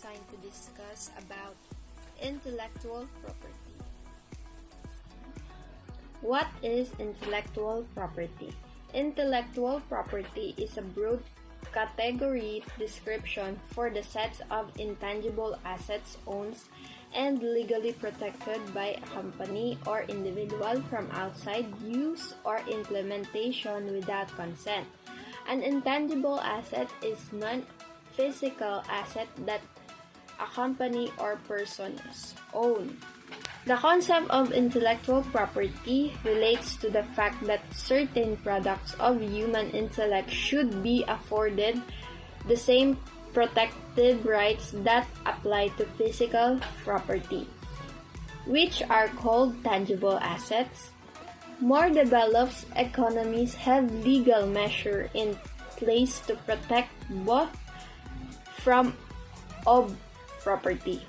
assigned to discuss about intellectual property. What is intellectual property? Intellectual property is a broad category description for the sets of intangible assets owned and legally protected by a company or individual from outside use or implementation without consent. An intangible asset is non-physical asset that a company or persons own. The concept of intellectual property relates to the fact that certain products of human intellect should be afforded the same protected rights that apply to physical property, which are called tangible assets. More developed economies have legal measures in place to protect both from of property.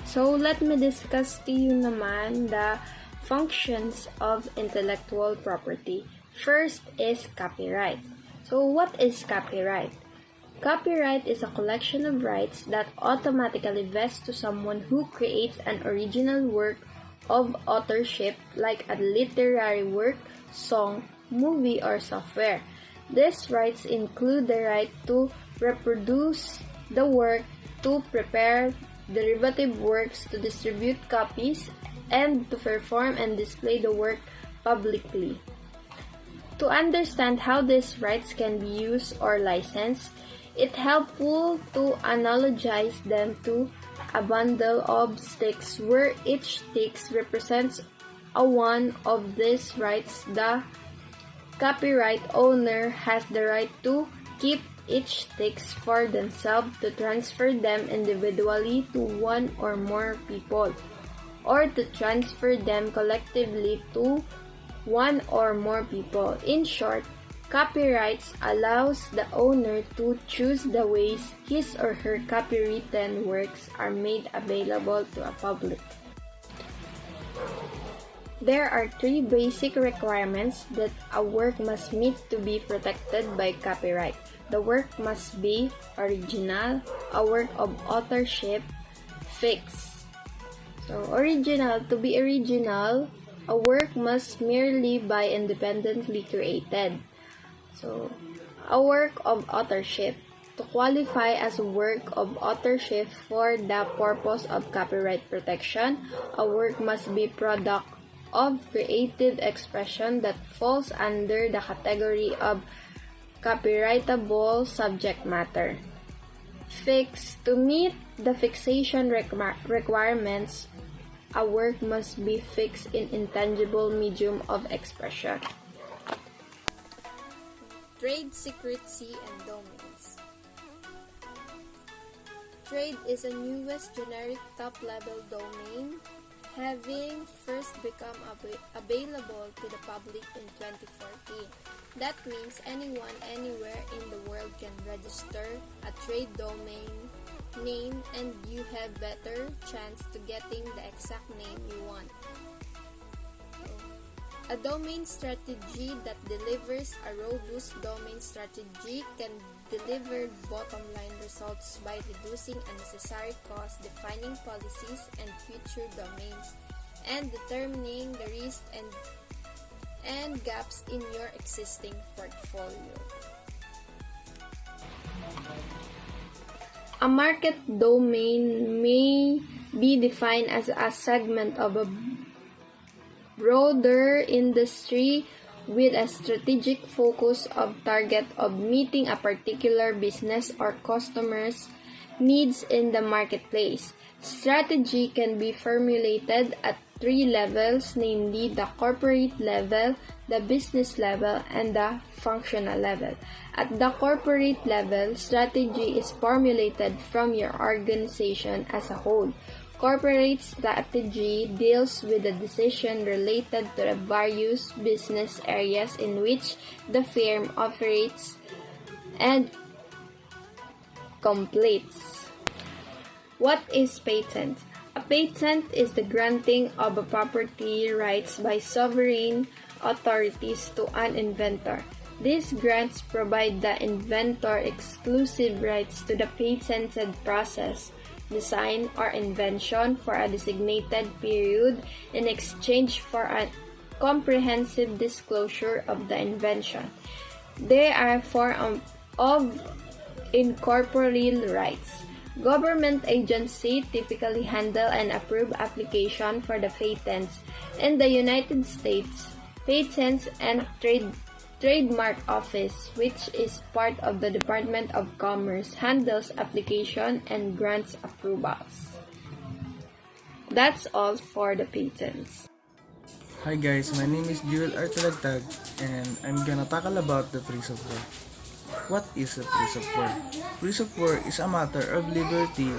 So, let me discuss to you naman the functions of intellectual property. First is copyright. So, what is copyright? Copyright is a collection of rights that automatically vest to someone who creates an original work of authorship like a literary work, song, movie, or software. These rights include the right to reproduce the work, to prepare derivative works, to distribute copies, and to perform and display the work publicly. To understand how these rights can be used or licensed, it's helpful to analogize them to a bundle of sticks where each stick represents a one of these rights. The copyright owner has the right to keep each sticks for themselves, to transfer them individually to one or more people, or to transfer them collectively to one or more people. In short, copyrights allows the owner to choose the ways his or her copywritten works are made available to a public. There are three basic requirements that a work must meet to be protected by copyright. The work must be original, a work of authorship, fixed. So, original, to be original, a work must merely be independently created. So, a work of authorship, to qualify as a work of authorship for the purpose of copyright protection, a work must be product of creative expression that falls under the category of copyrightable subject matter. Fixed, to meet the fixation requirements, a work must be fixed in intangible medium of expression. Trade secrecy and domains. Trade is a newest generic top-level domain, having first become available to the public in 2014. That means anyone, anywhere in the world can register a trade domain name and you have better chance to getting the exact name you want. A domain strategy that delivers a robust domain strategy can deliver bottom-line results by reducing unnecessary costs, defining policies and future domains, and determining the risks and gaps in your existing portfolio. A market domain may be defined as a segment of a broader industry with a strategic focus of target of meeting a particular business or customer's needs in the marketplace. Strategy can be formulated at three levels, namely the corporate level, the business level, and the functional level. At the corporate level, strategy is formulated from your organization as a whole. Corporate strategy deals with the decision related to the various business areas in which the firm operates and completes. What is patent? A patent is the granting of a property rights by sovereign authorities to an inventor. These grants provide the inventor exclusive rights to the patented process, design, or invention for a designated period in exchange for a comprehensive disclosure of the invention. They are a form of incorporeal rights. Government agencies typically handle and approve applications for the patents. In the United States, Patents and Trademark Office, which is part of the Department of Commerce, handles application and grants approvals. That's all for the patents. Hi guys, my name is Jewel Artalagtag and I'm gonna tackle about the free software. What is a free software? Free software is a matter of liberty.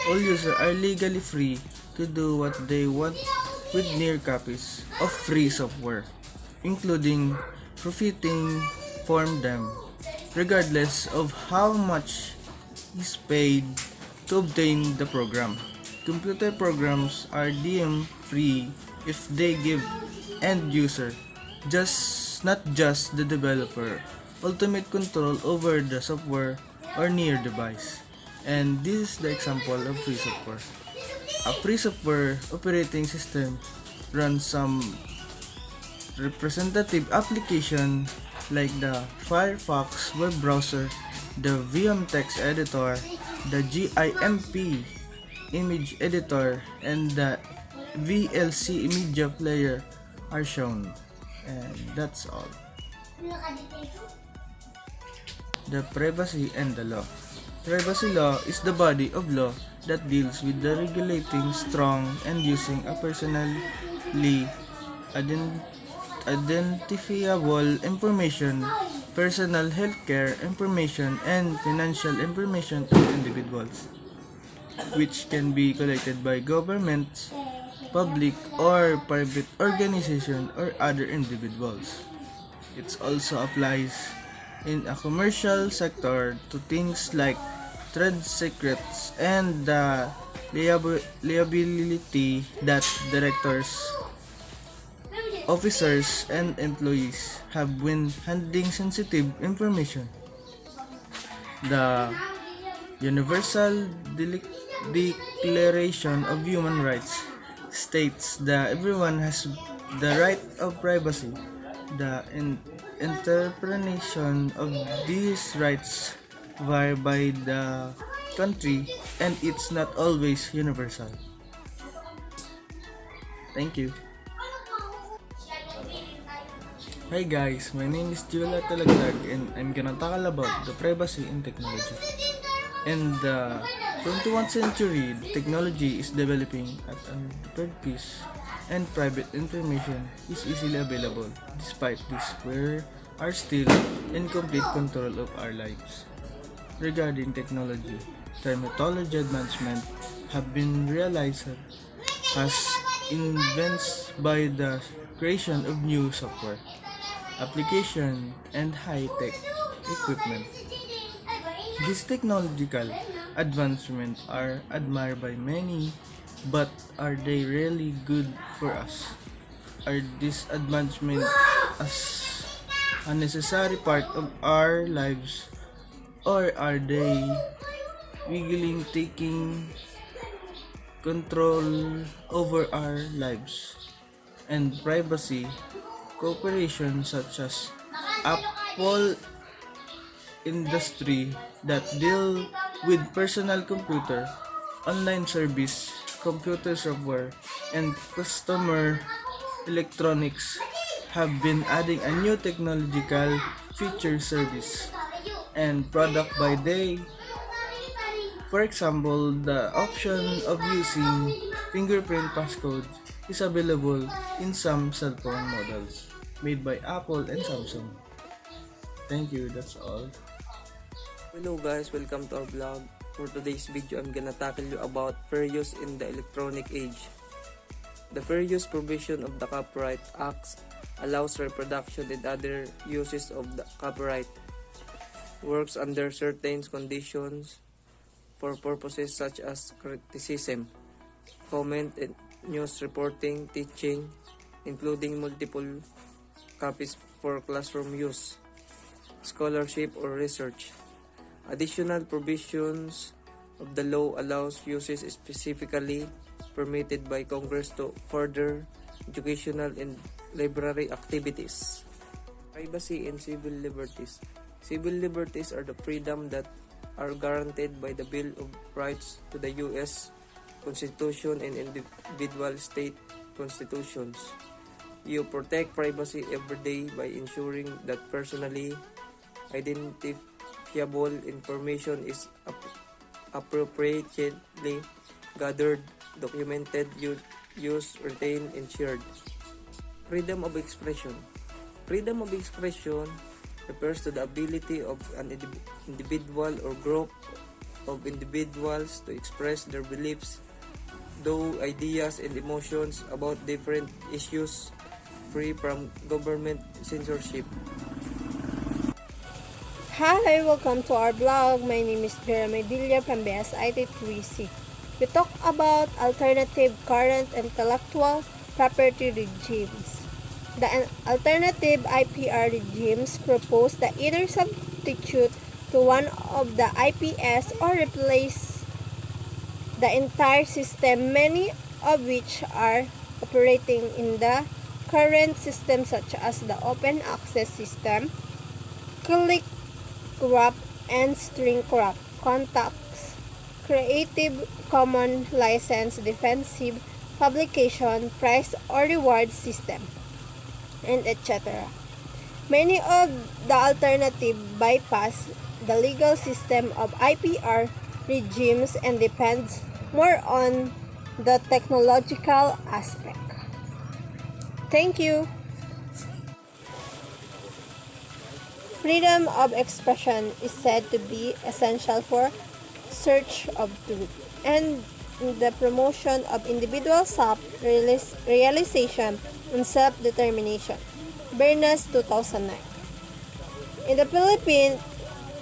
All users are legally free to do what they want with near copies of free software, including profiting from them, regardless of how much is paid to obtain the program. Computer programs are deemed free if they give end user, not just the developer, ultimate control over the software or near device. And this is the example of free software. A free software operating system runs some representative application like the Firefox web browser, the VM text editor, the GIMP image editor, and the VLC media player are shown. And that's all. The privacy and the law. Privacy law is the body of law that deals with the regulating, strong, and using a personally identifiable information, personal healthcare information, and financial information of individuals, which can be collected by governments, public or private organization, or other individuals. It also applies in a commercial sector to things like trade secrets and the liability that directors, officers, and employees have when handling sensitive information. The Universal Declaration of Human Rights states that everyone has the right of privacy. The interpretation of these rights vary by the country, and it's not always universal. Thank you. Hi guys, my name is Julia Talagtag and I'm gonna tackle about the privacy in technology. In the 21st century, technology is developing at a rapid pace and private information is easily available. Despite this, we are still in complete control of our lives. Regarding technology, technology advancement have been realized as events by the creation of new software, application, and high-tech equipment. These technological advancements are admired by many, but are they really good for us? Are these advancements as a necessary part of our lives, or are they wiggling taking control over our lives? And privacy, corporations such as Apple industry that deal with personal computer, online service, computer software, and customer electronics have been adding a new technological feature service and product by day. For example, the option of using fingerprint passcode is available in some cell phone models made by Apple and Samsung. Thank you, that's all. Hello guys, welcome to our vlog. For today's video, I'm gonna tackle you about fair use in the electronic age. The fair use provision of the Copyright Act allows reproduction and other uses of the copyright works under certain conditions for purposes such as criticism, comment, and news reporting, teaching, including multiple copies for classroom use. scholarship, or research. Additional provisions of the law allows uses specifically permitted by Congress to further educational and library activities. Privacy and civil liberties. Civil liberties are the freedom that are guaranteed by the Bill of Rights to the U.S. Constitution and individual state constitutions. You protect privacy every day by ensuring that personally identifiable information is appropriately gathered, documented, used, retained, and shared. Freedom of expression. Freedom of expression refers to the ability of an individual or group of individuals to express their beliefs, though ideas and emotions about different issues, free from government censorship. Hi, welcome to our blog. My name is Vera Medilla from BSIT 3C. We talk about alternative current intellectual property regimes. The alternative IPR regimes propose that either substitute to one of the IPS or replace the entire system, many of which are operating in the current system, such as the open access system, click wrap and string wrap, contacts, Creative Commons license, defensive publication, prize or reward system, and etc. Many of the alternative bypass the legal system of IPR regimes and depends more on the technological aspect. Thank you. Freedom of expression is said to be essential for search of truth and the promotion of individual self-realization and self-determination. Bernas, 2009. In the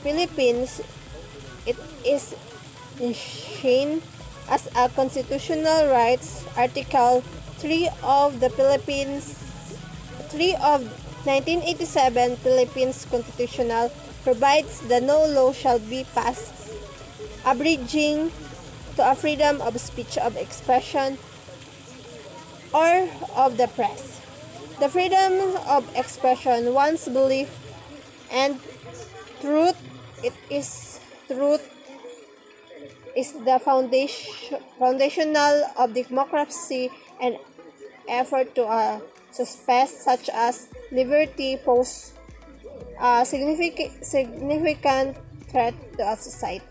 Philippines, it is enshrined as a constitutional rights. Article 3 of the 1987 Philippines Constitutional provides that no law shall be passed abridging to a freedom of speech, of expression, or of the press. The freedom of expression, one's belief and truth is the foundational of democracy and effort to suppress such as liberty pose a significant threat to a society.